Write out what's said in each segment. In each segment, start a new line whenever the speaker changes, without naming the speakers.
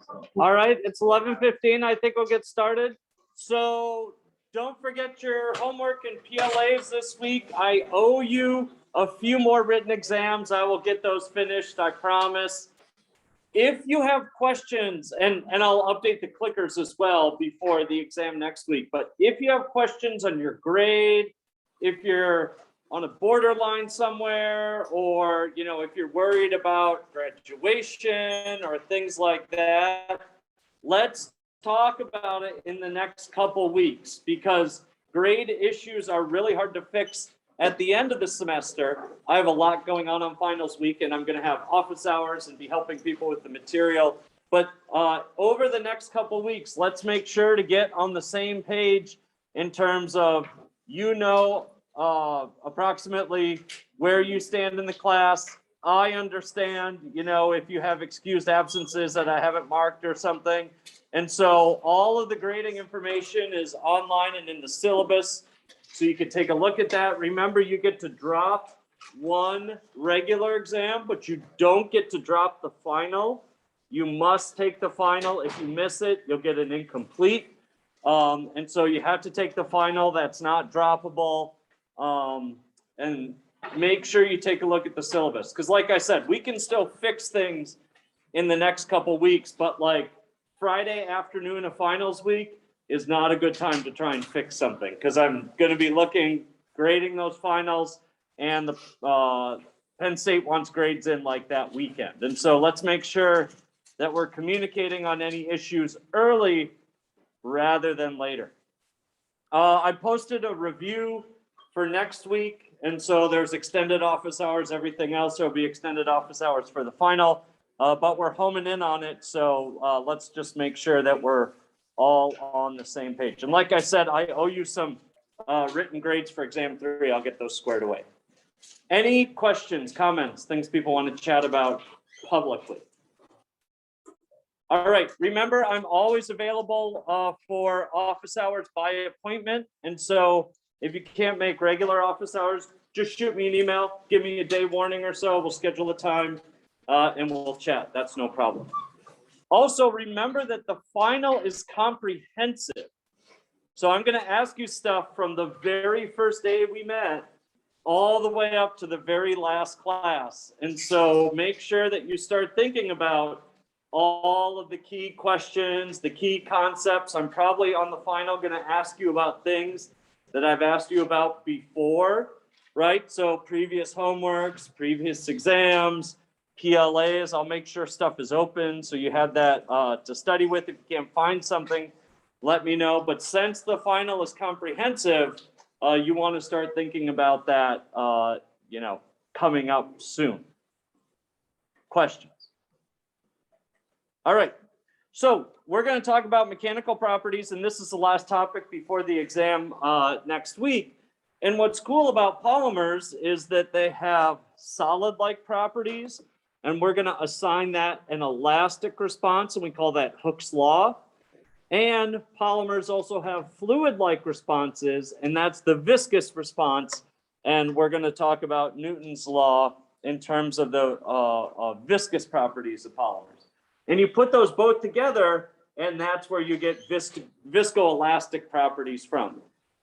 All right, it's 11:15. I think we'll get started. So don't forget your homework and PLAs this week. I owe you a few more written exams. I will get those finished, I promise. If you have questions, and I'll update the clickers as well before the exam next week, but if you have questions on your grade, if you're on a borderline somewhere, or if you're worried about graduation or things like that, let's talk about it in the next couple weeks, because grade issues are really hard to fix at the end of the semester. I have a lot going on finals week, and I'm going to have office hours and be helping people with the material. But over the next couple weeks, let's make sure to get on the same page in terms of, approximately where you stand in the class. I understand, if you have excused absences that I haven't marked or something. And so all of the grading information is online and in the syllabus. So you can take a look at that. Remember, you get to drop one regular exam, but you don't get to drop the final. You must take the final. If you miss it, you'll get an incomplete. And so you have to take the final. That's not droppable. And make sure you take a look at the syllabus. Because like I said, we can still fix things in the next couple weeks, but like Friday afternoon of finals week is not a good time to try and fix something, because I'm going to be grading those finals, and the Penn State wants grades in like that weekend. And so let's make sure that we're communicating on any issues early rather than later. I posted a review for next week, and so there's extended office hours, everything else. There'll be extended office hours for the final, but we're homing in on it. So let's just make sure that we're all on the same page. And like I said, I owe you some written grades for exam 3. I'll get those squared away. Any questions, comments, things people want to chat about publicly? All right, remember, I'm always available for office hours by appointment. And so if you can't make regular office hours, just shoot me an email, give me a day warning or so. We'll schedule a time and we'll chat. That's no problem. Also, remember that the final is comprehensive. So I'm going to ask you stuff from the very first day we met all the way up to the very last class. And so make sure that you start thinking about all of the key questions, the key concepts. I'm probably on the final going to ask you about things that I've asked you about before, right? So previous homeworks, previous exams, PLAs. I'll make sure stuff is open so you have that to study with. If you can't find something, let me know. But since the final is comprehensive, you want to start thinking about that, coming up soon. Questions? All right, so we're going to talk about mechanical properties, and this is the last topic before the exam next week. And what's cool about polymers is that they have solid-like properties, and we're going to assign that an elastic response, and we call that Hooke's law. And polymers also have fluid-like responses, and that's the viscous response. And we're going to talk about Newton's law in terms of the viscous properties of polymers. And you put those both together, and that's where you get viscoelastic properties from.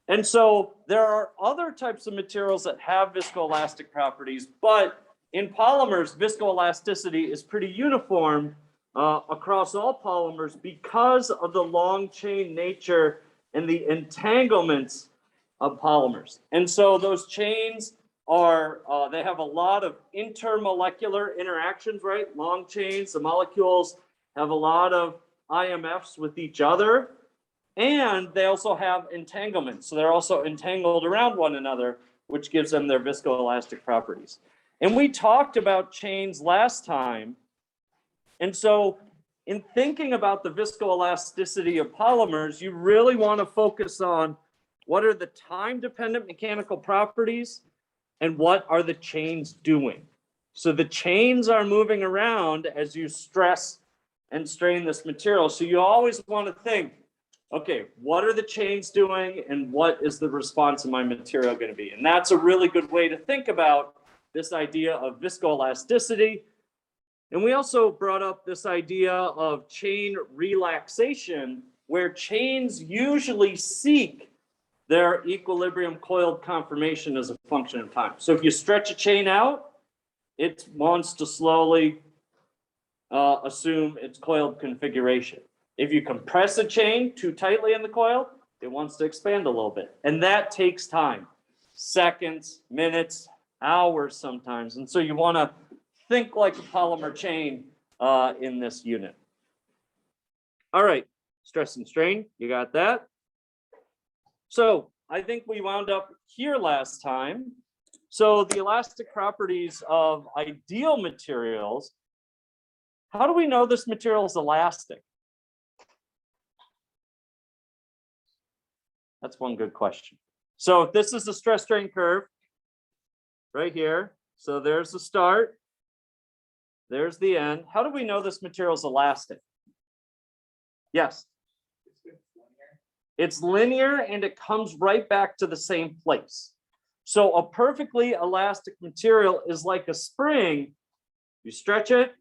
And so there are other types of materials that have viscoelastic properties, but in polymers, viscoelasticity is pretty uniform across all polymers because of the long chain nature and the entanglements of polymers. And so those chains are, they have a lot of intermolecular interactions, right? Long chains, the molecules have a lot of IMFs with each other, and they also have entanglements. So they're also entangled around one another, which gives them their viscoelastic properties. And we talked about chains last time. And so in thinking about the viscoelasticity of polymers, you really want to focus on what are the time-dependent mechanical properties and what are the chains doing. So the chains are moving around as you stress and strain this material. So you always want to think, okay, what are the chains doing and what is the response of my material going to be? And that's a really good way to think about this idea of viscoelasticity. And we also brought up this idea of chain relaxation, where chains usually seek their equilibrium coiled conformation as a function of time. So if you stretch a chain out, it wants to slowly assume its coiled configuration. If you compress a chain too tightly in the coil, it wants to expand a little bit. And that takes time, seconds, minutes, hours sometimes. And so you want to think like a polymer chain in this unit. All right, stress and strain, you got that? So I think we wound up here last time. So the elastic properties of ideal materials, how do we know this material is elastic? That's one good question. So if this is the stress strain curve right here. So there's the start. There's the end. How do we know this material is elastic? Yes. It's linear and it comes right back to the same place. So a perfectly elastic material is like a spring. You stretch it,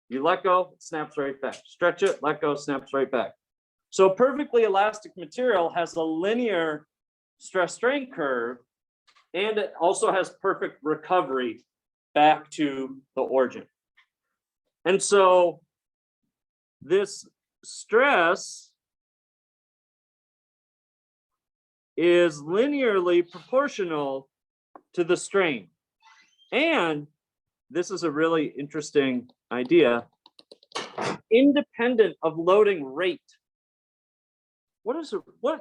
you let go, it snaps right back. Stretch it, let go, snaps right back. So a perfectly elastic material has a linear stress strain curve, and it also has perfect recovery back to the origin. And so this stress is linearly proportional to the strain. And this is a really interesting idea, independent of loading rate. What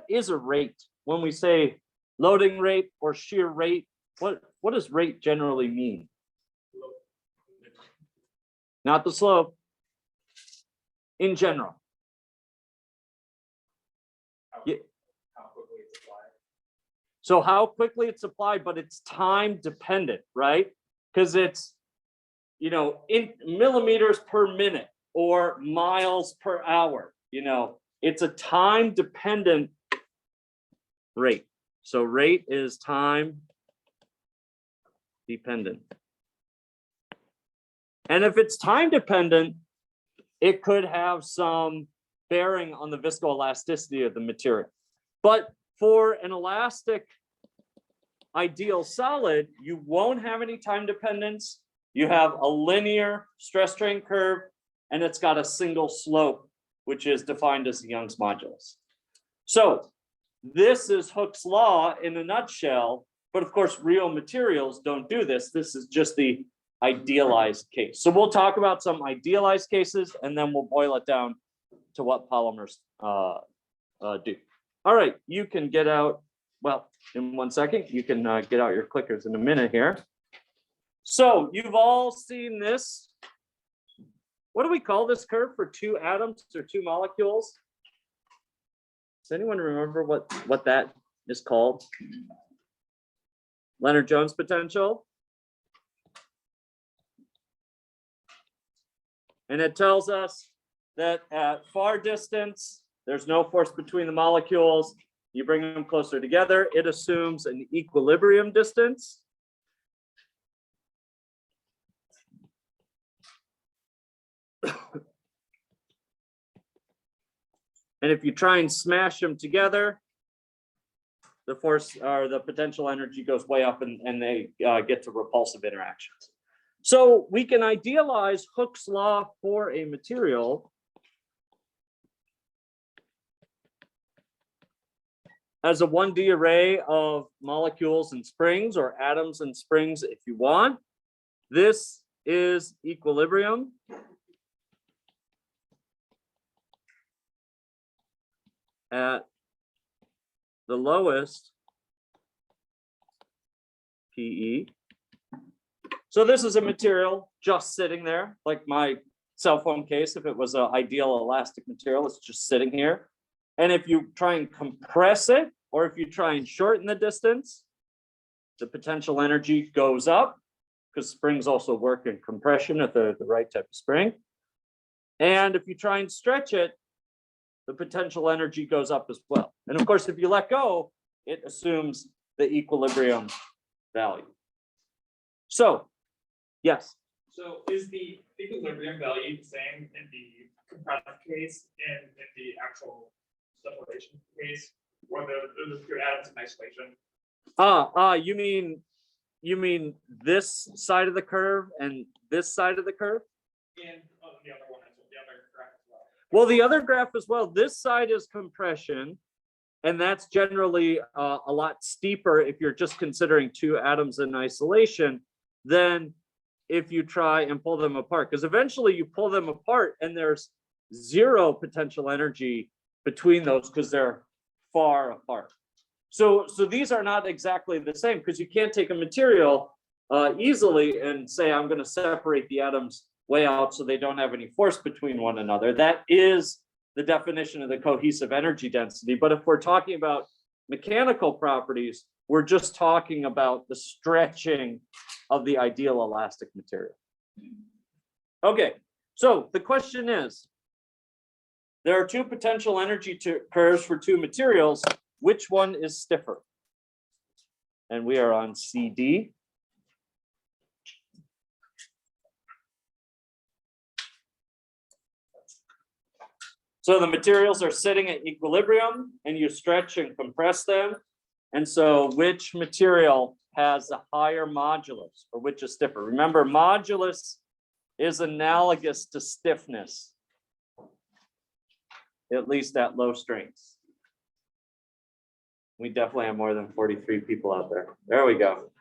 is a rate when we say loading rate or shear rate? What does rate generally mean? Not the slope. In general. So how quickly it's applied, but it's time dependent, right? Because it's, you know, in millimeters per minute or miles per hour, you know, it's a time dependent rate. So rate is time dependent. And if it's time dependent, it could have some bearing on the viscoelasticity of the material. But for an elastic ideal solid, you won't have any time dependence. You have a linear stress strain curve, and it's got a single slope, which is defined as the Young's modulus. So this is Hooke's law in a nutshell, but of course, real materials don't do this. This is just the idealized case. So we'll talk about some idealized cases, and then we'll boil it down to what polymers do. All right, you can get out, well, in 1 second, you can get out your clickers in a minute here. So you've all seen this. What do we call this curve for two atoms or two molecules? Does anyone remember what that is called? Leonard-Jones potential. And it tells us that at far distance, there's no force between the molecules. You bring them closer together, it assumes an equilibrium distance. And if you try and smash them together, the force or the potential energy goes way up, and they get to repulsive interactions. So we can idealize Hooke's law for a material as a 1D array of molecules and springs, or atoms and springs if you want. This is equilibrium. At the lowest PE. So this is a material just sitting there, like my cell phone case. If it was an ideal elastic material, it's just sitting here. And if you try and compress it, or if you try and shorten the distance, the potential energy goes up, because springs also work in compression if they're the right type of spring. And if you try and stretch it, the potential energy goes up as well. And of course, if you let go, it assumes the equilibrium value. So, yes.
So is the equilibrium value the same in the compressed case and in the actual separation case, or the two atoms in isolation?
You mean this side of the curve and this side of the curve?
And the other one, the other graph as well.
Well, the other graph as well. This side is compression, and that's generally a lot steeper if you're just considering two atoms in isolation than if you try and pull them apart. Because eventually you pull them apart and there's zero potential energy between those because they're far apart. So these are not exactly the same because you can't take a material easily and say, I'm going to separate the atoms way out so they don't have any force between one another. That is the definition of the cohesive energy density. But if we're talking about mechanical properties, we're just talking about the stretching of the ideal elastic material. Okay, so the question is, there are two potential energy curves for two materials. Which one is stiffer? And we are on CD. So the materials are sitting at equilibrium and you stretch and compress them. And so which material has a higher modulus or which is stiffer? Remember, modulus is analogous to stiffness, at least at low strengths. We definitely have more than 43 people out there. There we go.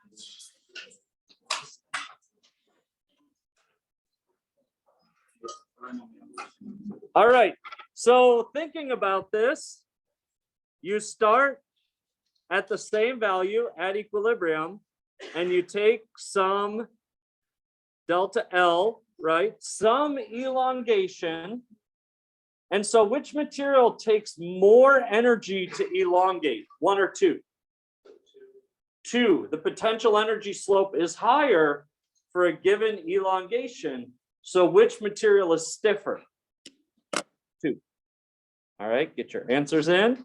All right. So thinking about this, you start at the same value at equilibrium, and you take some delta L, right? Some elongation. And so which material takes more energy to elongate? One or two? Two. The potential energy slope is higher for a given elongation. So which material is stiffer? Two. All right, get your answers in.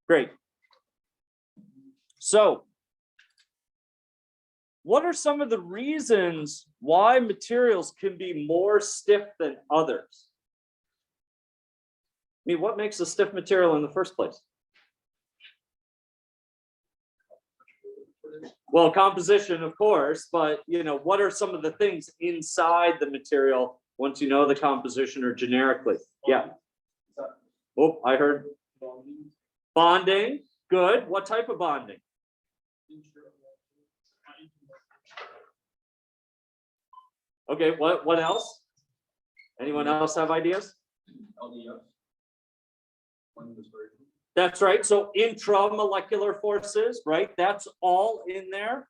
Great. So what are some of the reasons why materials can be more stiff than others? I mean, what makes a stiff material in the first place? Well, composition, of course, but what are some of the things inside the material once you know the composition or generically? Yeah. Oh, I heard bonding. Good. What type of bonding? Okay, what else? Anyone else have ideas? That's right. So intramolecular forces, right? That's all in there,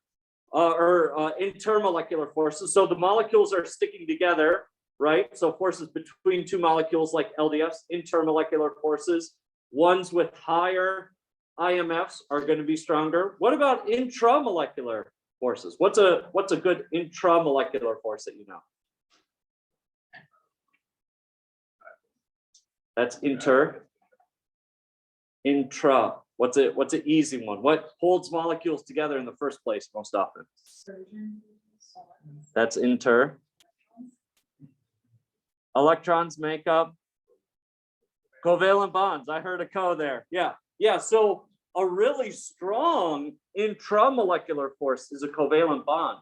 or intermolecular forces. So the molecules are sticking together, right? So forces between two molecules like LDFs, intermolecular forces. Ones with higher IMFs are going to be stronger. What about intramolecular forces? What's a good intramolecular force that you know? That's intra. What's an easy one? What holds molecules together in the first place most often? That's inter. Electrons make up covalent bonds. I heard a co there. Yeah. So a really strong intramolecular force is a covalent bond.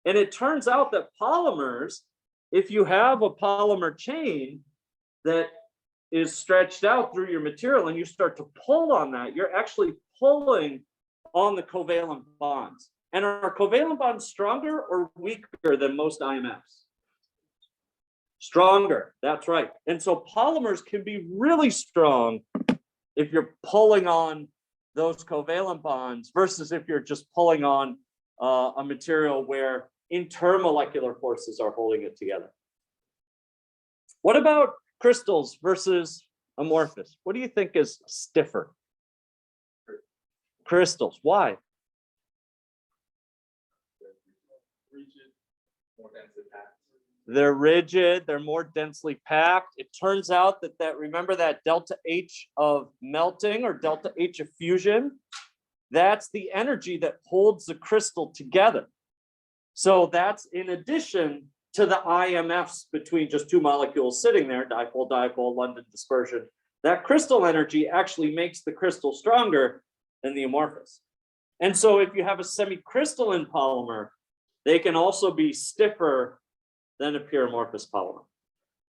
And it turns out that polymers, if you have a polymer chain that is stretched out through your material and you start to pull on that, you're actually pulling on the covalent bonds. And are covalent bonds stronger or weaker than most IMFs? Stronger, that's right. And so polymers can be really strong if you're pulling on those covalent bonds versus if you're just pulling on a material where intermolecular forces are holding it together. What about crystals versus amorphous? What do you think is stiffer? Crystals. Why? They're rigid, they're more densely packed. It turns out that remember that delta H of melting or delta H of fusion, that's the energy that holds the crystal together. So that's in addition to the IMFs between just two molecules sitting there, dipole, London dispersion. That crystal energy actually makes the crystal stronger than the amorphous. And so if you have a semicrystalline polymer, they can also be stiffer than a pure amorphous polymer.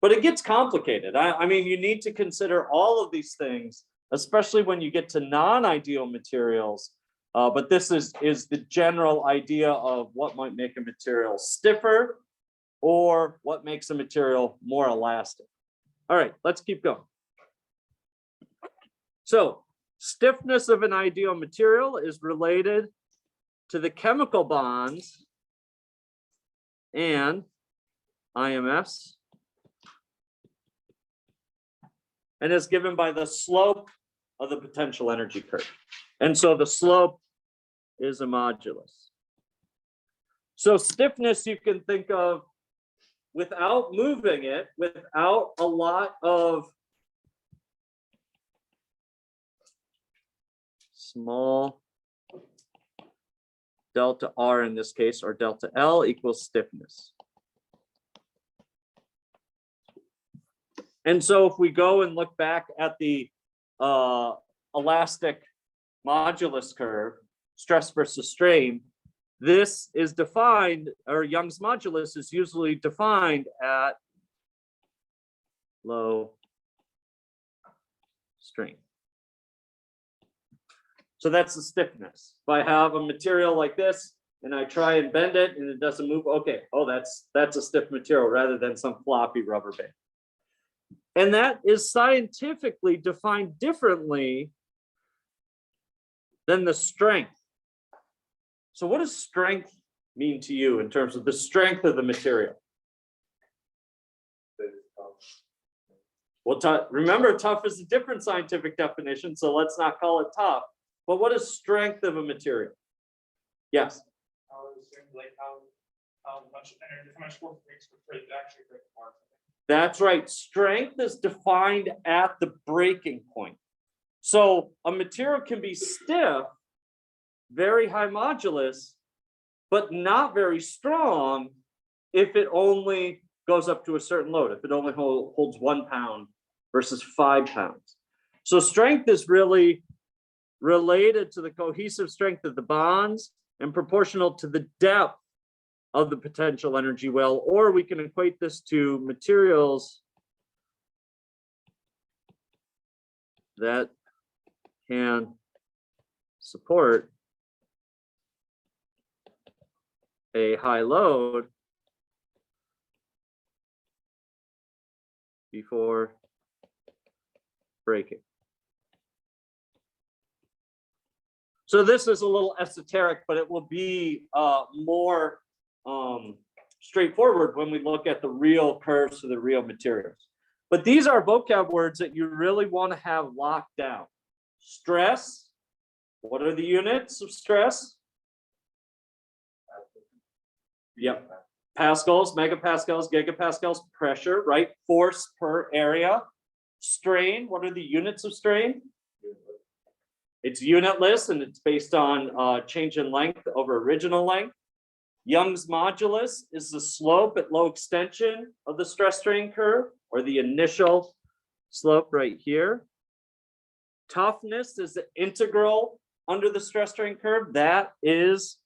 But it gets complicated. I mean, you need to consider all of these things, especially when you get to non-ideal materials. But this is the general idea of what might make a material stiffer or what makes a material more elastic. All right, let's keep going. So stiffness of an ideal material is related to the chemical bonds and IMFs, and is given by the slope of the potential energy curve. And so the slope is a modulus. So stiffness you can think of without moving it, without a lot of small delta R in this case, or delta L equals stiffness. And so if we go and look back at the elastic modulus curve, stress versus strain, this is defined, or Young's modulus is usually defined at low strain. So that's the stiffness. If I have a material like this and I try and bend it and it doesn't move, okay, oh, that's a stiff material rather than some floppy rubber band. And that is scientifically defined differently than the strength. So what does strength mean to you in terms of the strength of the material? Well, remember, tough is a different scientific definition, so let's not call it tough. But what is strength of a material? Yes.
How much energy, how much force it takes for it to actually break apart.
That's right. Strength is defined at the breaking point. So a material can be stiff, very high modulus, but not very strong if it only goes up to a certain load, if it only holds 1 pound versus 5 pounds. So strength is really related to the cohesive strength of the bonds and proportional to the depth of the potential energy well, or we can equate this to materials that can support a high load before breaking. So this is a little esoteric, but it will be more straightforward when we look at the real curves for the real materials. But these are vocab words that you really want to have locked down. Stress, what are the units of stress? Yep. Pascals, megapascals, gigapascals, pressure, right? Force per area. Strain, what are the units of strain? It's unitless and it's based on change in length over original length. Young's modulus is the slope at low extension of the stress strain curve, or the initial slope right here. Toughness is the integral under the stress strain curve. That is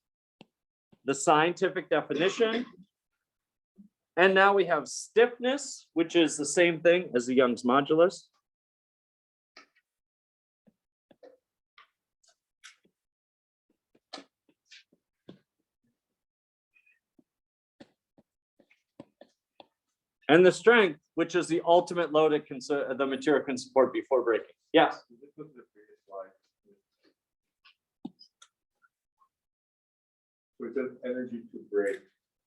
the scientific definition. And now we have stiffness, which is the same thing as the Young's modulus. And the strength, which is the ultimate load the material can support before breaking. Yes.
So it says energy to break,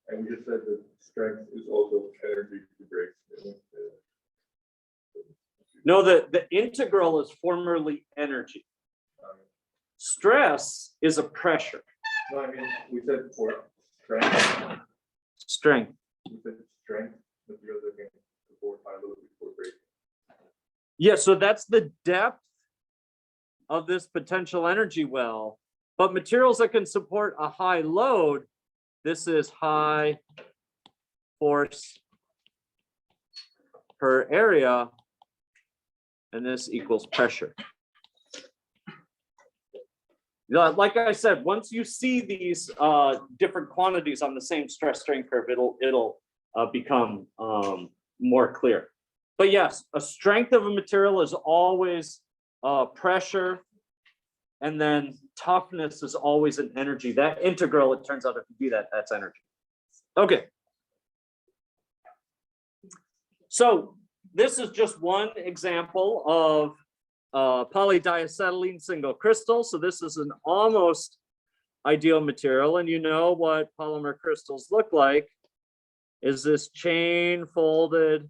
and we just said that strength is also energy to break.
No, the integral is formerly energy. Stress is a pressure.
No, I mean, we said for strength.
Strength.
We said strength, materials that can support high load before breaking.
Yeah, so that's the depth of this potential energy well. But materials that can support a high load this is high force per area, and this equals pressure. Like I said, once you see these different quantities on the same stress strain curve, it'll become more clear. But yes, a strength of a material is always pressure, and then toughness is always an energy. That integral, it turns out, if you do that, that's energy. Okay. So this is just one example of polydiacetylene single crystal. So this is an almost ideal material, and you know what polymer crystals look like is this chain folded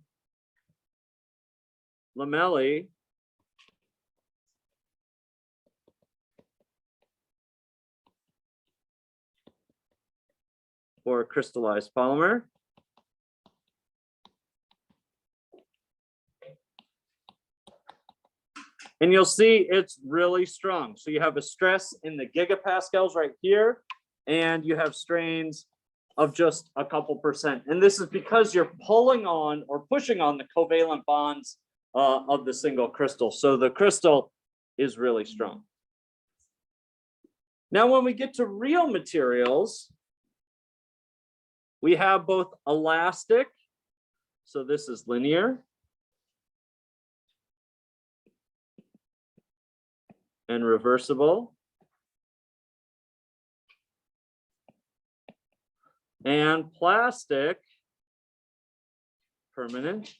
lamellae for a crystallized polymer. And you'll see it's really strong. So you have a stress in the gigapascals right here, and you have strains of just a couple percent. And this is because you're pulling on or pushing on the covalent bonds of the single crystal. So the crystal is really strong. Now, when we get to real materials, we have both elastic, so this is linear, and reversible, and plastic, permanent,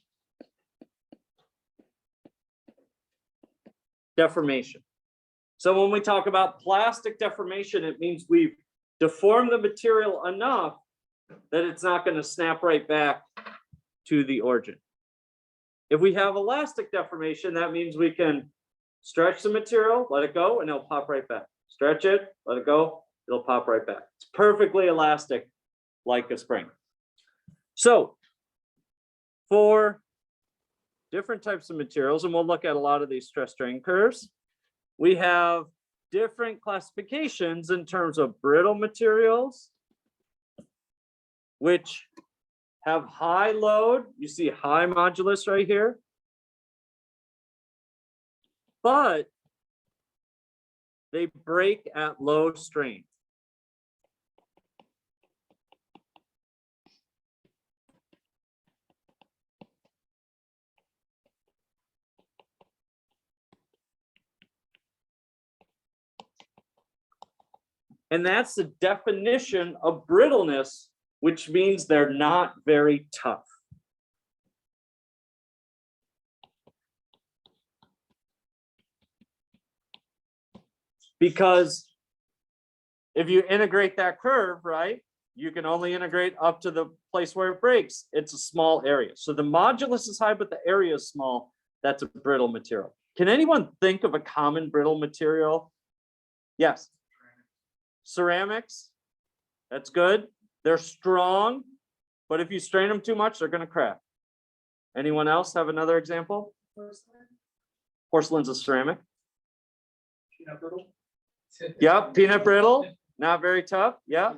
deformation. So when we talk about plastic deformation, it means we've deformed the material enough that it's not going to snap right back to the origin. If we have elastic deformation, that means we can stretch the material, let it go, and it'll pop right back. Stretch it, let it go, it'll pop right back. It's perfectly elastic, like a spring. So for different types of materials, and we'll look at a lot of these stress strain curves, we have different classifications in terms of brittle materials, which have high load. You see high modulus right here. But they break at low strain. And that's the definition of brittleness, which means they're not very tough. Because if you integrate that curve, right, you can only integrate up to the place where it breaks. It's a small area. So the modulus is high, but the area is small. That's a brittle material. Can anyone think of a common brittle material? Yes. Ceramics. That's good. They're strong, but if you strain them too much, they're going to crack. Anyone else have another example?
Porcelain.
Porcelain's a ceramic.
Peanut brittle.
Yep, peanut brittle, not very tough. Yeah.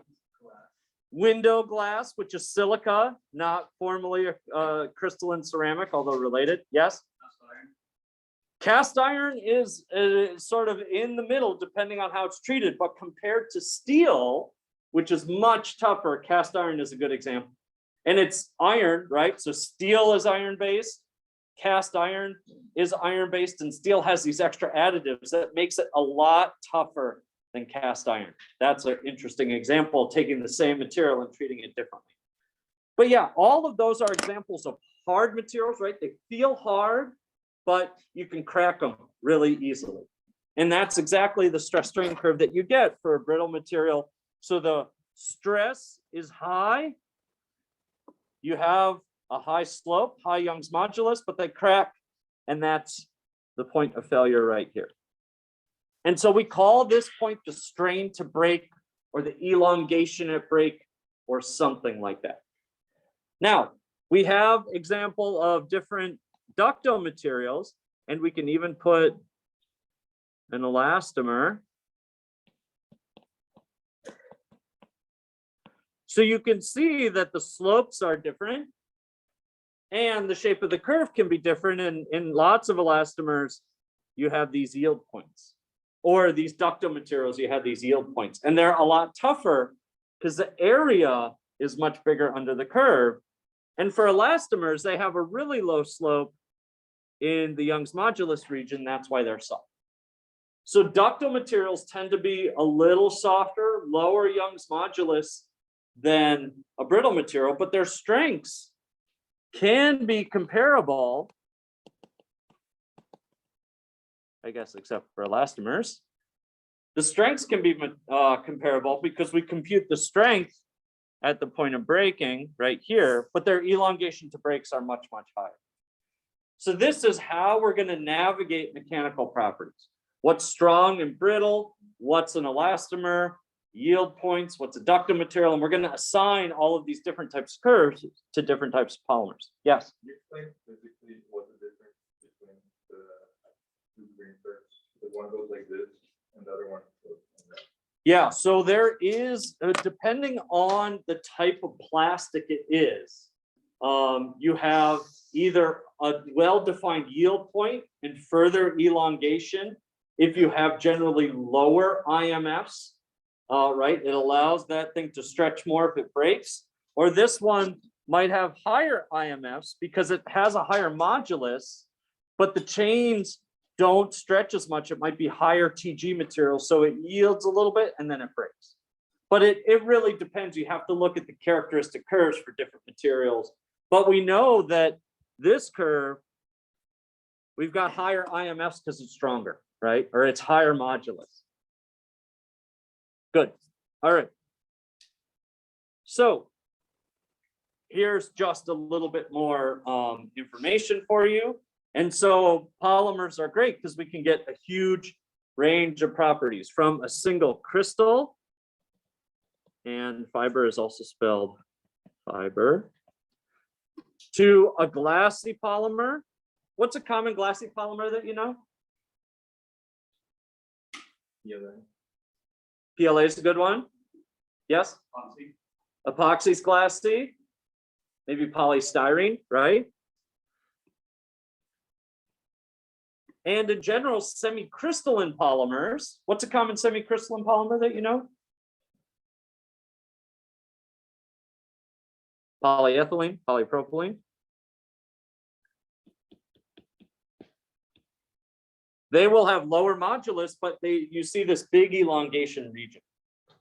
Window glass, which is silica, not formally a crystalline ceramic, although related. Yes. Cast iron is sort of in the middle, depending on how it's treated. But compared to steel, which is much tougher, cast iron is a good example. And it's iron, right? So steel is iron-based. Cast iron is iron-based, and steel has these extra additives that makes it a lot tougher than cast iron. That's an interesting example, taking the same material and treating it differently. But yeah, all of those are examples of hard materials, right? They feel hard, but you can crack them really easily. And that's exactly the stress strain curve that you get for a brittle material. So the stress is high. You have a high slope, high Young's modulus, but they crack, and that's the point of failure right here. And so we call this point the strain to break, or the elongation at break, or something like that. Now, we have example of different ductile materials, and we can even put an elastomer. So you can see that the slopes are different and the shape of the curve can be different. And in lots of elastomers, you have these yield points, or these ductile materials, you have these yield points, and they're a lot tougher because the area is much bigger under the curve. And for elastomers, they have a really low slope in the Young's modulus region. That's why they're soft. So ductile materials tend to be a little softer, lower Young's modulus than a brittle material, but their strengths can be comparable, I guess, except for elastomers. The strengths can be comparable because we compute the strength at the point of breaking right here, but their elongation to breaks are much, much higher. So this is how we're going to navigate mechanical properties. What's strong and brittle, what's an elastomer, yield points, what's a ductile material, and we're going to assign all of these different types of curves to different types of polymers. Yes?
Can you explain physically what the difference between the two green curves? The one goes like this and the other one goes like that.
Yeah, so there is, depending on the type of plastic it is, you have either a well-defined yield point and further elongation. If you have generally lower IMFs, right, it allows that thing to stretch more if it breaks. Or this one might have higher IMFs because it has a higher modulus, but the chains don't stretch as much. It might be higher TG material, so it yields a little bit and then it breaks. But it really depends. You have to look at the characteristic curves for different materials. But we know that this curve, we've got higher IMFs because it's stronger, right? Or it's higher modulus. Good. All right. So here's just a little bit more information for you. And so polymers are great because we can get a huge range of properties from a single crystal, and fiber is also spelled fiber, to a glassy polymer. What's a common glassy polymer that you know? PLA is a good one. Yes? Epoxy's glassy. Maybe polystyrene, right? And in general, semi-crystalline polymers. What's a common semi-crystalline polymer that you know? Polyethylene, polypropylene. They will have lower modulus, but you see this big elongation region.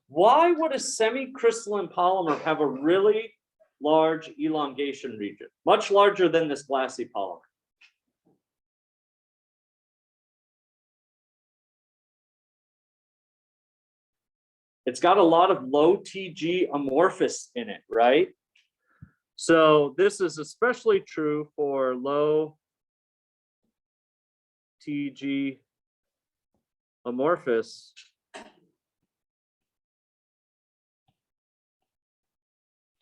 Why would a semi-crystalline polymer have a really large elongation region, much larger than this glassy polymer? It's got a lot of low TG amorphous in it, right? So this is especially true for low TG amorphous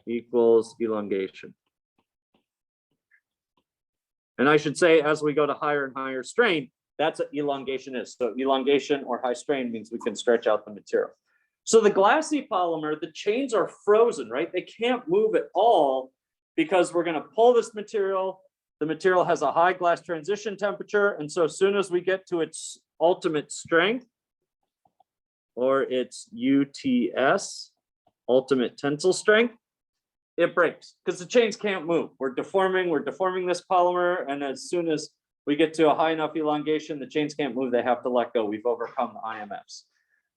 equals elongation. And I should say, as we go to higher and higher strain, that's what elongation is. So elongation or high strain means we can stretch out the material. So the glassy polymer, the chains are frozen, right? They can't move at all because we're going to pull this material. The material has a high glass transition temperature. And so as soon as we get to its ultimate strength, or its UTS, ultimate tensile strength, it breaks because the chains can't move. We're deforming this polymer. And as soon as we get to a high enough elongation, the chains can't move. They have to let go. We've overcome the IMFs.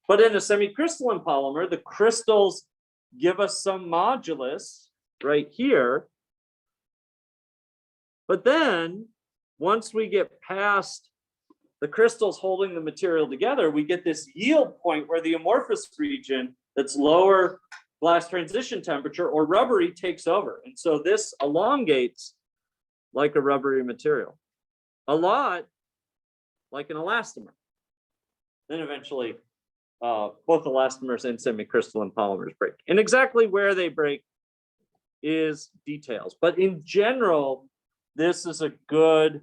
But in a semi-crystalline polymer, the crystals give us some modulus right here. But then once we get past the crystals holding the material together, we get this yield point where the amorphous region that's lower glass transition temperature or rubbery takes over. And so this elongates like a rubbery material, a lot like an elastomer. Then eventually both elastomers and semi-crystalline polymers break. And exactly where they break is details. But in general, this is a good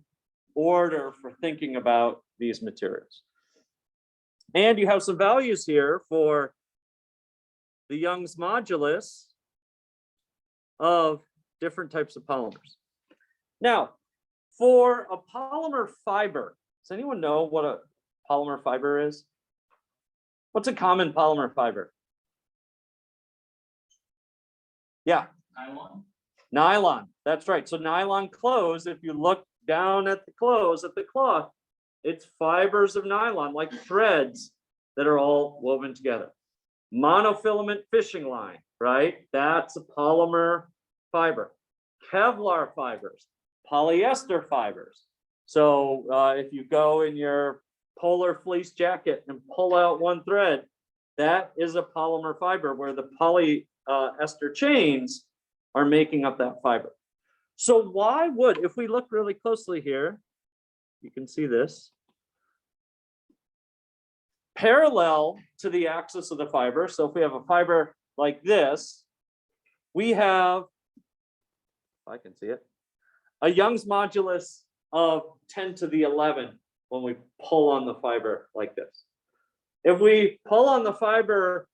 order for thinking about these materials. And you have some values here for the Young's modulus of different types of polymers. Now, for a polymer fiber, does anyone know what a polymer fiber is? What's a common polymer fiber? Yeah.
Nylon.
Nylon, that's right. So nylon clothes, if you look down at the clothes, at the cloth, it's fibers of nylon, like threads that are all woven together. Monofilament fishing line, right? That's a polymer fiber. Kevlar fibers, polyester fibers. So if you go in your polar fleece jacket and pull out one thread, that is a polymer fiber where the polyester chains are making up that fiber. So why would, if we look really closely here, you can see this, parallel to the axis of the fiber. So if we have a fiber like this, we have, if I can see it, a Young's modulus of 10 to the 11 when we pull on the fiber like this. If we pull on the fiber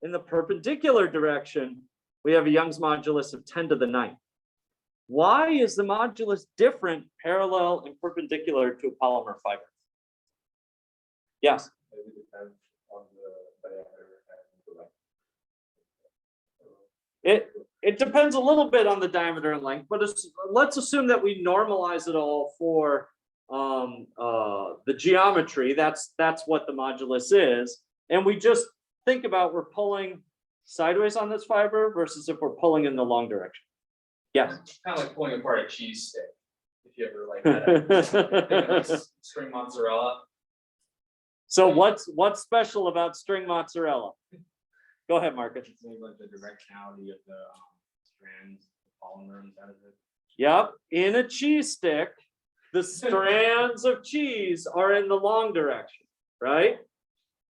in the perpendicular direction, we have a Young's modulus of 10 to the 9. Why is the modulus different parallel and perpendicular to a polymer fiber? Yes.
Maybe depends on the diameter and the length.
It depends a little bit on the diameter and length, but let's assume that we normalize it all for the geometry. That's what the modulus is. And we just think about we're pulling sideways on this fiber versus if we're pulling in the long direction. Yes.
Kind of like pulling apart a cheese stick. If you ever like that. String mozzarella.
So what's special about string mozzarella? Go ahead, Marcus.
It's like the directionality of the strands, the polymer inside of it.
Yep, in a cheese stick, the strands of cheese are in the long direction, right?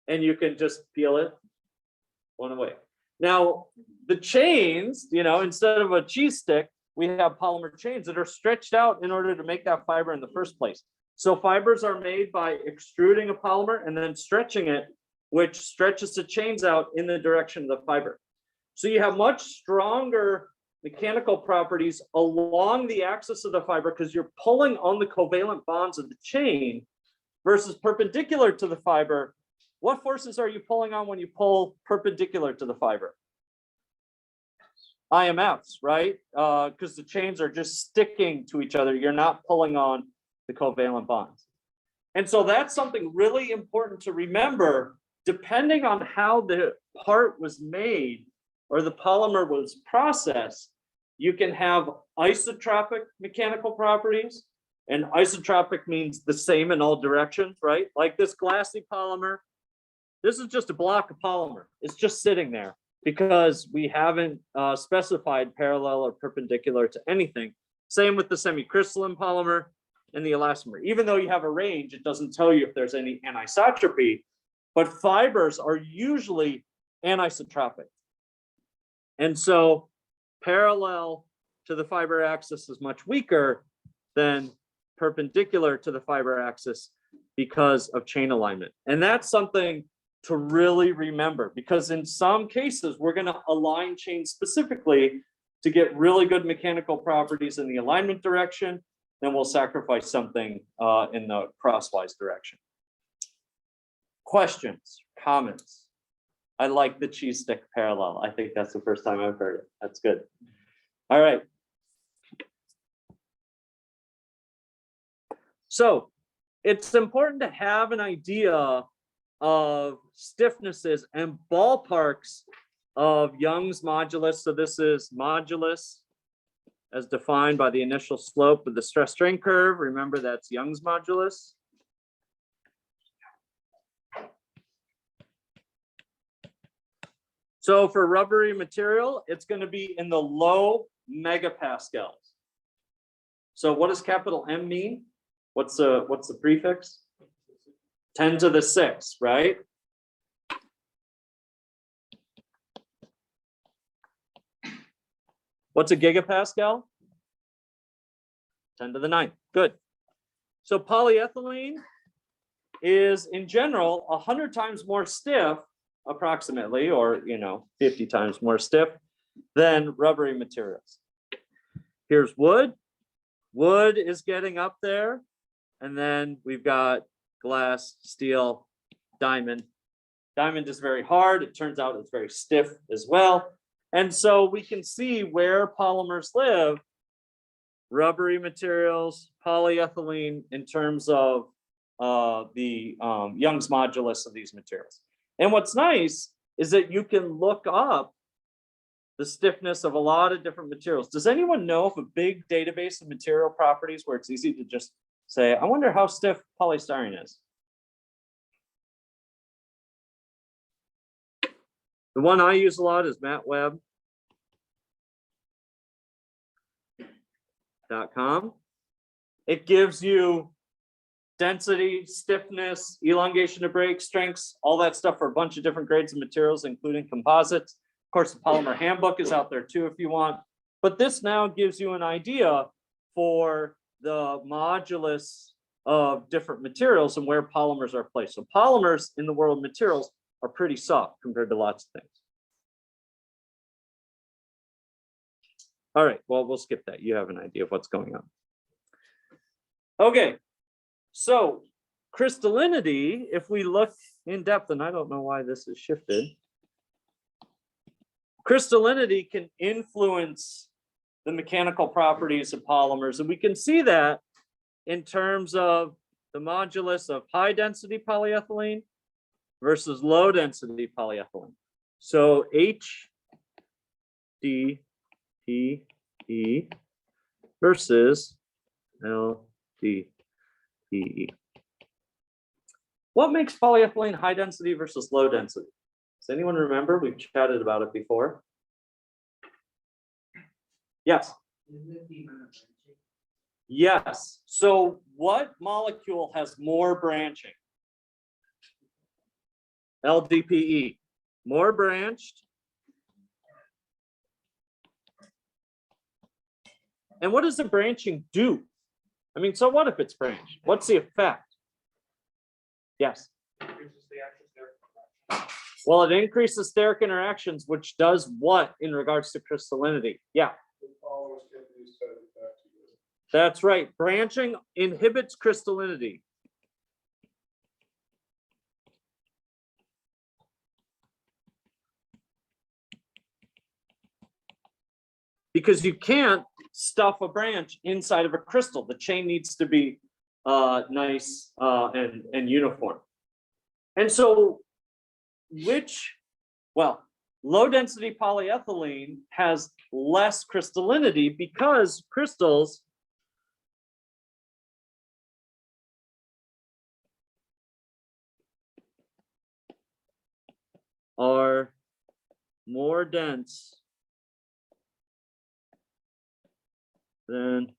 And you can just peel it one away. Now, the chains, instead of a cheese stick, we have polymer chains that are stretched out in order to make that fiber in the first place. So fibers are made by extruding a polymer and then stretching it, which stretches the chains out in the direction of the fiber. So you have much stronger mechanical properties along the axis of the fiber because you're pulling on the covalent bonds of the chain versus perpendicular to the fiber. What forces are you pulling on when you pull perpendicular to the fiber? IMFs, right? Because the chains are just sticking to each other. You're not pulling on the covalent bonds. And so that's something really important to remember. Depending on how the part was made or the polymer was processed, you can have isotropic mechanical properties. And isotropic means the same in all directions, right? Like this glassy polymer. This is just a block of polymer. It's just sitting there because we haven't specified parallel or perpendicular to anything. Same with the semicrystalline polymer and the elastomer. Even though you have a range, it doesn't tell you if there's any anisotropy, but fibers are usually anisotropic. And so parallel to the fiber axis is much weaker than perpendicular to the fiber axis because of chain alignment. And that's something to really remember, because in some cases, we're going to align chains specifically to get really good mechanical properties in the alignment direction. Then we'll sacrifice something in the crosswise direction. Questions, comments? I like the cheese stick parallel. I think that's the first time I've heard it. That's good. All right. So it's important to have an idea of stiffnesses and ballparks of Young's modulus. So this is modulus as defined by the initial slope of the stress strain curve. Remember, that's Young's modulus. So for rubbery material, it's going to be in the low megapascals. So what does capital M mean? What's the prefix? 10 to the 6, right? What's a gigapascal? 10 to the 9. Good. So polyethylene is in general 100 times more stiff, approximately, or 50 times more stiff than rubbery materials. Here's wood. Wood is getting up there. And then we've got glass, steel, diamond. Diamond is very hard. It turns out it's very stiff as well. And so we can see where polymers live, rubbery materials, polyethylene, in terms of the Young's modulus of these materials. And what's nice is that you can look up the stiffness of a lot of different materials. Does anyone know of a big database of material properties where it's easy to just say, I wonder how stiff polystyrene is? The one I use a lot is mattweb.com. It gives you density, stiffness, elongation to break, strengths, all that stuff for a bunch of different grades of materials, including composites. Of course, the polymer handbook is out there too if you want. But this now gives you an idea for the modulus of different materials and where polymers are placed. So polymers in the world of materials are pretty soft compared to lots of things. All right, well, we'll skip that. You have an idea of what's going on. Okay, so crystallinity, if we look in depth, and I don't know why this is shifted. Crystallinity can influence the mechanical properties of polymers, and we can see that in terms of the modulus of high density polyethylene versus low density polyethylene. So HDPE versus LDPE. What makes polyethylene high density versus low density? Does anyone remember? We've chatted about it before. Yes. Yes. So what molecule has more branching? LDPE. More branched. And what does the branching do? I mean, so what if it's branched? What's the effect? Yes. Well, it increases steric interactions, which does what in regards to crystallinity? Yeah. That's right. Branching inhibits crystallinity. Because you can't stuff a branch inside of a crystal. The chain needs to be nice and uniform. And so low density polyethylene has less crystallinity because crystals are more dense than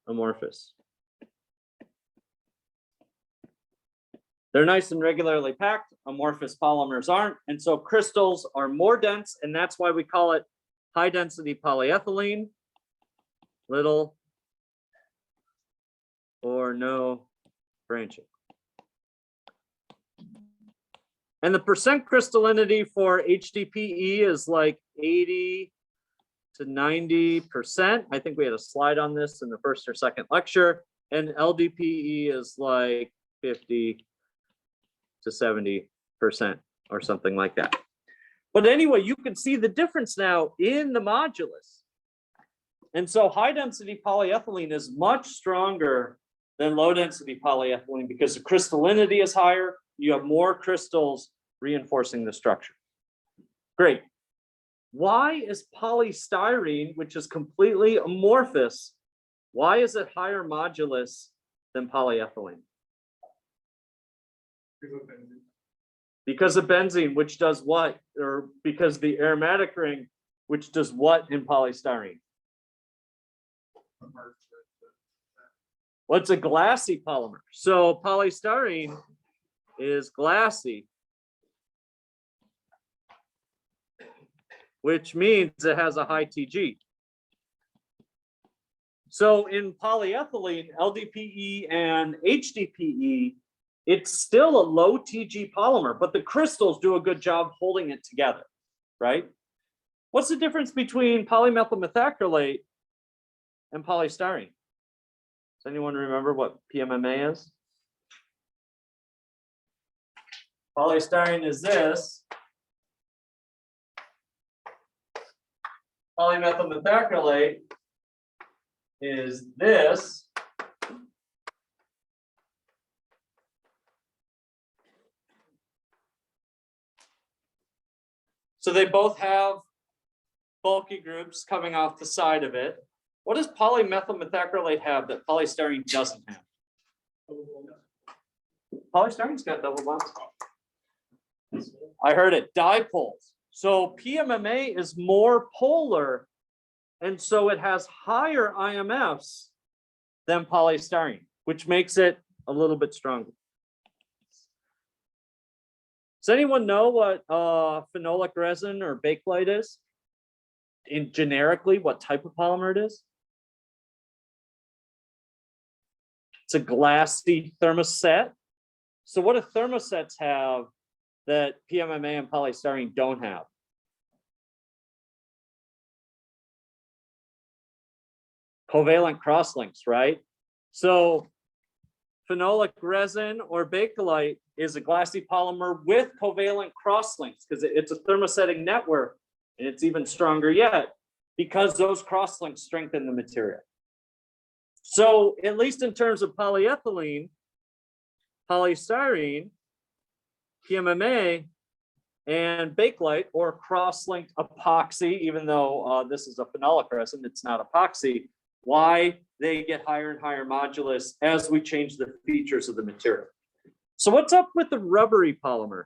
amorphous. They're nice and regularly packed. Amorphous polymers aren't. And so crystals are more dense, and that's why we call it high density polyethylene. Little or no branching. And the percent crystallinity for HDPE is like 80 to 90%. I think we had a slide on this in the first or second lecture. And LDPE is like 50 to 70% or something like that. But anyway, you can see the difference now in the modulus. And so high density polyethylene is much stronger than low density polyethylene because the crystallinity is higher. You have more crystals reinforcing the structure. Great. Why is polystyrene, which is completely amorphous, why is it higher modulus than polyethylene? Because of benzene, which does what? Or because the aromatic ring, which does what in polystyrene? What's a glassy polymer? So polystyrene is glassy, which means it has a high TG. So in polyethylene, LDPE and HDPE, it's still a low TG polymer, but the crystals do a good job holding it together, right? What's the difference between polymethyl methacrylate and polystyrene? Does anyone remember what PMMA is? Polystyrene is this. Polymethyl methacrylate is this. So they both have bulky groups coming off the side of it. What does polymethyl methacrylate have that polystyrene doesn't have? Polystyrene's got double bonds. I heard it, dipoles. So PMMA is more polar, and so it has higher IMFs than polystyrene, which makes it a little bit stronger. Does anyone know what phenolic resin or bakelite is? In generically, what type of polymer it is? It's a glassy thermoset. So what do thermosets have that PMMA and polystyrene don't have? Covalent crosslinks, right? So phenolic resin or bakelite is a glassy polymer with covalent crosslinks because it's a thermosetting network, and it's even stronger yet because those crosslinks strengthen the material. So at least in terms of polyethylene, polystyrene, PMMA, and bakelite or cross-linked epoxy, even though this is a phenolic resin, it's not epoxy, why they get higher and higher modulus as we change the features of the material. So what's up with the rubbery polymer?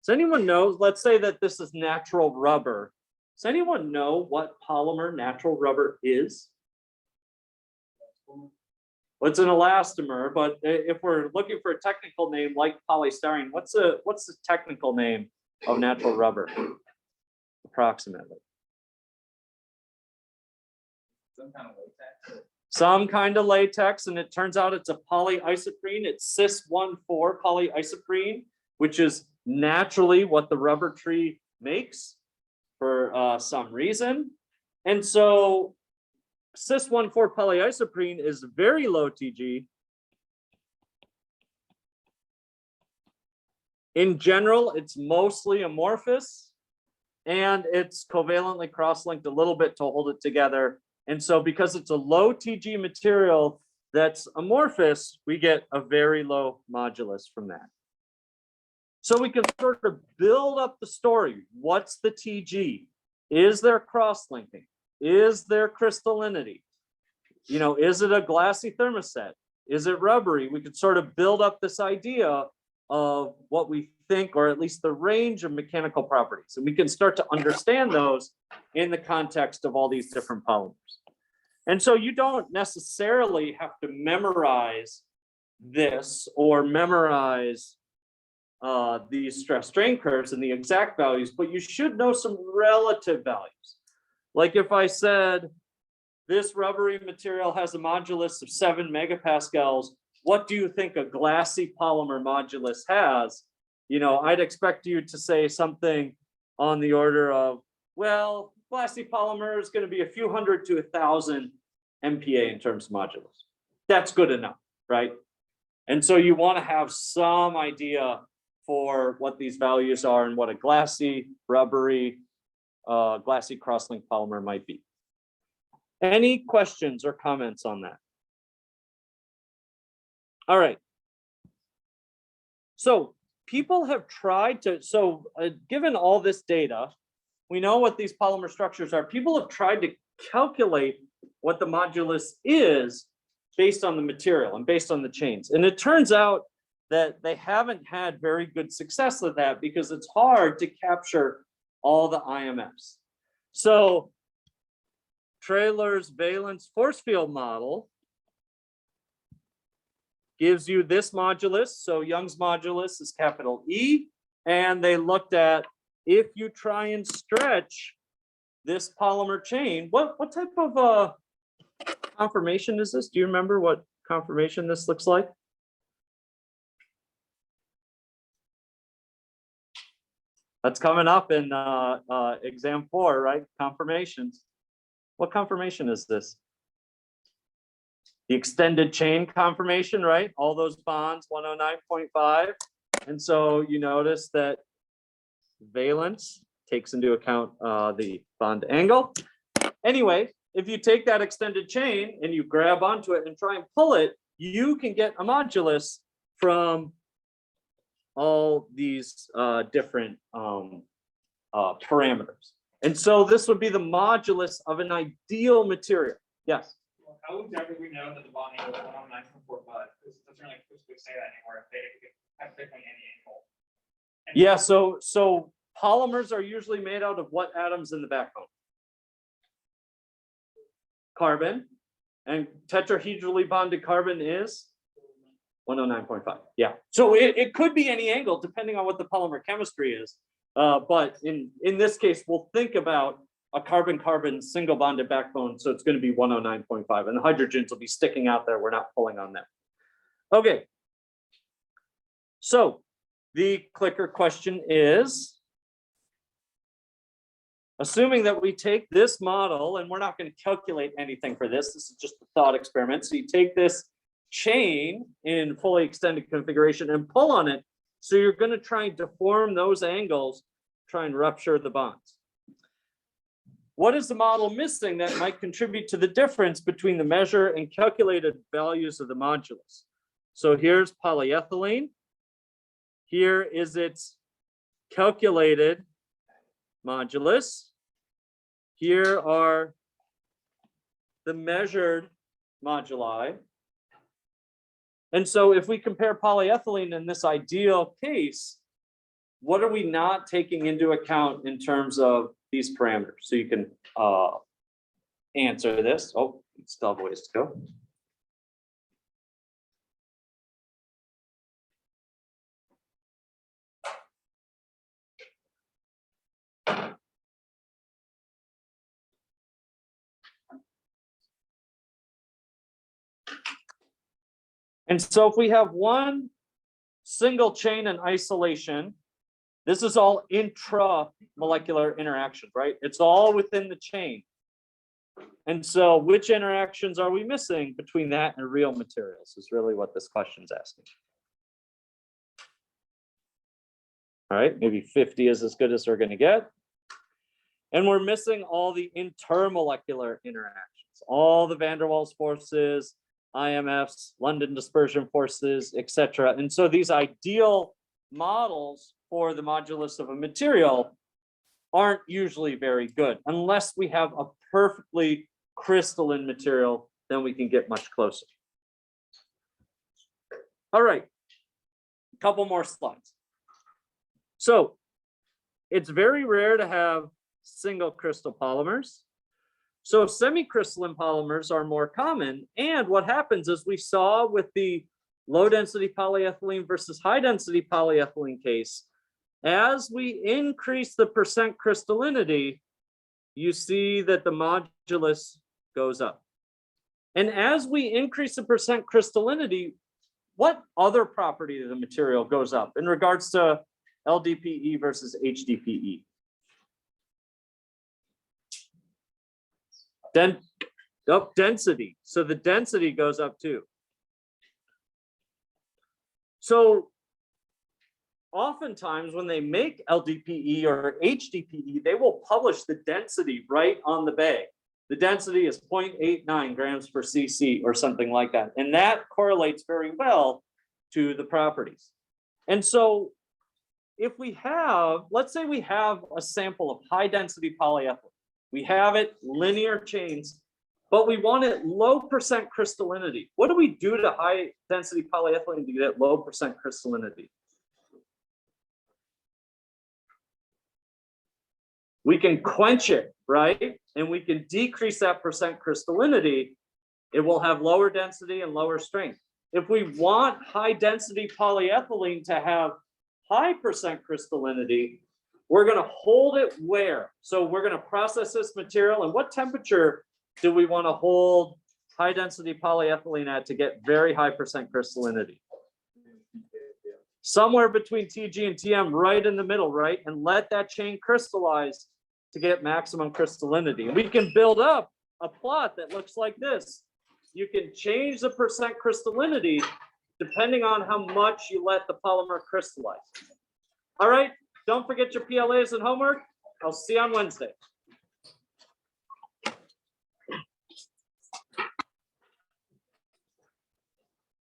Does anyone know? Let's say that this is natural rubber. Does anyone know what polymer natural rubber is? Well, it's an elastomer, but if we're looking for a technical name like polystyrene, what's the technical name of natural rubber? Approximately.
Some kind of latex.
Some kind of latex, and it turns out it's a polyisoprene. It's cis-1,4 polyisoprene, which is naturally what the rubber tree makes for some reason. And so cis-1,4 polyisoprene is very low TG. In general, it's mostly amorphous, and it's covalently cross-linked a little bit to hold it together. And so because it's a low TG material that's amorphous, we get a very low modulus from that. So we can sort of build up the story. What's the TG? Is there cross-linking? Is there crystallinity? You know, is it a glassy thermoset? Is it rubbery? We could sort of build up this idea of what we think, or at least the range of mechanical properties. And we can start to understand those in the context of all these different polymers. And so you don't necessarily have to memorize this or memorize these stress strain curves and the exact values, but you should know some relative values. Like if I said, this rubbery material has a modulus of 7 megapascals, what do you think a glassy polymer modulus has? You know, I'd expect you to say something on the order of, well, glassy polymer is going to be a few hundred to 1,000 MPa in terms of modulus. That's good enough, right? And so you want to have some idea for what these values are and what a glassy, rubbery, glassy cross-link polymer might be. Any questions or comments on that? All right. So people have tried to, given all this data, we know what these polymer structures are. People have tried to calculate what the modulus is based on the material and based on the chains. And it turns out that they haven't had very good success with that because it's hard to capture all the IMFs. So Traylor's valence force field model gives you this modulus. So Young's modulus is capital E. And they looked at, if you try and stretch this polymer chain, what type of conformation is this? Do you remember what conformation this looks like? That's coming up in exam 4, right? Confirmations. What confirmation is this? The extended chain confirmation, right? All those bonds, 109.5. And so you notice that valence takes into account the bond angle. Anyway, if you take that extended chain and you grab onto it and try and pull it, you can get a modulus from all these different parameters. And so this would be the modulus of an ideal material. Yes.
Well, how exactly do we know that the bond angle is 109.45? Because it doesn't really explicitly say that anywhere. If they could have picked any angle.
Yeah, so polymers are usually made out of what atoms in the backbone? Carbon, and tetrahedrally bonded carbon is 109.5. Yeah, so it could be any angle depending on what the polymer chemistry is. But in this case, we'll think about a carbon-carbon single bonded backbone, so it's going to be 109.5, and the hydrogens will be sticking out there. We're not pulling on them. Okay. So the clicker question is, assuming that we take this model, and we're not going to calculate anything for this, this is just a thought experiment. So you take this chain in fully extended configuration and pull on it. So you're going to try and deform those angles, try and rupture the bonds. What is the model missing that might contribute to the difference between the measure and calculated values of the modulus? So here's polyethylene. Here is its calculated modulus. Here are the measured moduli. And so if we compare polyethylene in this ideal case, what are we not taking into account in terms of these parameters? So you can answer this. Oh, you still have a ways to go. And so if we have one single chain in isolation, this is all intramolecular interactions, right? It's all within the chain. And so which interactions are we missing between that and real materials is really what this question's asking. All right, maybe 50 is as good as we're going to get. And we're missing all the intermolecular interactions, all the van der Waals forces, IMFs, London dispersion forces, etc. And so these ideal models for the modulus of a material aren't usually very good. Unless we have a perfectly crystalline material, then we can get much closer. All right, a couple more slides. So it's very rare to have single crystal polymers. So semi-crystalline polymers are more common. And what happens is we saw with the low density polyethylene versus high density polyethylene case, as we increase the percent crystallinity, you see that the modulus goes up. And as we increase the percent crystallinity, what other property of the material goes up in regards to LDPE versus HDPE? Density. So the density goes up too. So oftentimes when they make LDPE or HDPE, they will publish the density right on the bag. The density is 0.89 grams per cc or something like that. And that correlates very well to the properties. And so if we have, let's say we have a sample of high density polyethylene. We have it linear chains, but we want it low percent crystallinity. What do we do to high density polyethylene to get low percent crystallinity? We can quench it, right? And we can decrease that percent crystallinity. It will have lower density and lower strength. If we want high density polyethylene to have high percent crystallinity, we're going to hold it where? So we're going to process this material, and what temperature do we want to hold high density polyethylene at to get very high percent crystallinity? somewhere between TG and TM, right in the middle, right? And let that chain crystallize to get maximum crystallinity. We can build up a plot that looks like this. You can change the percent crystallinity depending on how much you let the polymer crystallize. All right, don't forget your PLAs and homework. I'll see you on Wednesday.